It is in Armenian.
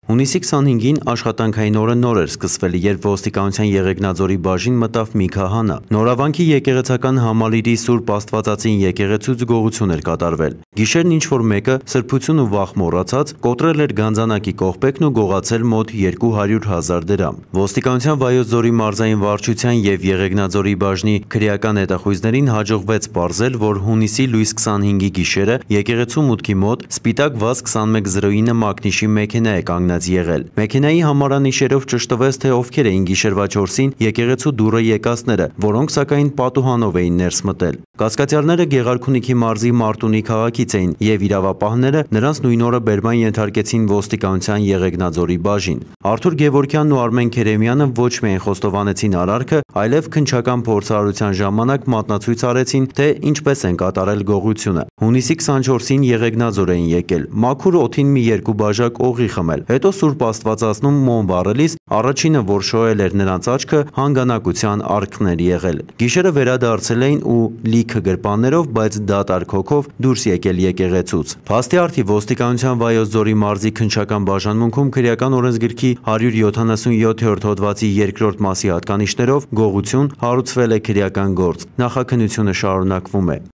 Հունիսի 25-ին աշխատանքային օրը նոր էր սկսվել, երբ ոստիկանության Եղեգնաձորի բաժին մտավ մի քահանա։ Նորավանքի եկեղեցական համալիրի Սուրբ Աստվածածին եկեղեցուց գողություն էր կատարվել։ Գիշերն ինչ-որ մեկը սրբություն ու վախ մոռացած կոտրել էր գանձանակի կողպեքն ու գողացել մոտ 200,000 դրամ։ Ոստիկանության Վայոց ձորի մարզային վարչության եւ Եղեգնաձորի բաժնի քրեական հետախույզներին հաջողվեց պարզել, որ հունիսի լույս 25-ի գիշերը եկեղեցու մուտքի մոտ սպիտակ ՎԱԶ 2109 մակնիշի մեքենա է կանգնած եղել։ Մեքենայի համարանիշերով ճշտվեց, թե ովքեր էին գիշերվա 4-ին եկեղեցու դուռը եկածները, որոնք սակայն պատուհանով էին ներս մտել։ Կասկածյալները Գեղարքունիքի մարզի Մարտունի քաղաքից էին եւ իրավապահները նրանց նույն օրը բերման ենթարկեցին ոստիկանության Եղեգնաձորի բաժին։ Արթուր Գևորգյանն ու Արմեն Քերեմյանը ոչ միայն խոստովանեցին արարքը, այլև քննչական փորձարարության ժամանակ մատնացույց արեցին, թե ինչպես են կատարել գողությունը։ Հունիսի 24-ին Եղեգնաձոր էին եկել, մաքուր օդին մի 2 բաժակ օղի խմել, հետո Սուրբ Աստվածածնում մոմ վառելիս առաջինը, որ շոյել էր նրանց աչքը, հանգանակության արկղն էր եղել։ Գիշերը վերադարձել էին ու լիքը գրպաններով, բայց դատարկ հոգով դուրս եկել եկեղեցուց։ Փաստի արդի ոստիկանության Վայոց ձորի մարզի քննչական բաժանմունքում քրեական օրենսգրքի 177-րդ հոդվածի 2-րդ մասի հատկանիշներով գողություն հարուցվել է քրեական գործ։ Նախաքննությունը շարունակվում է։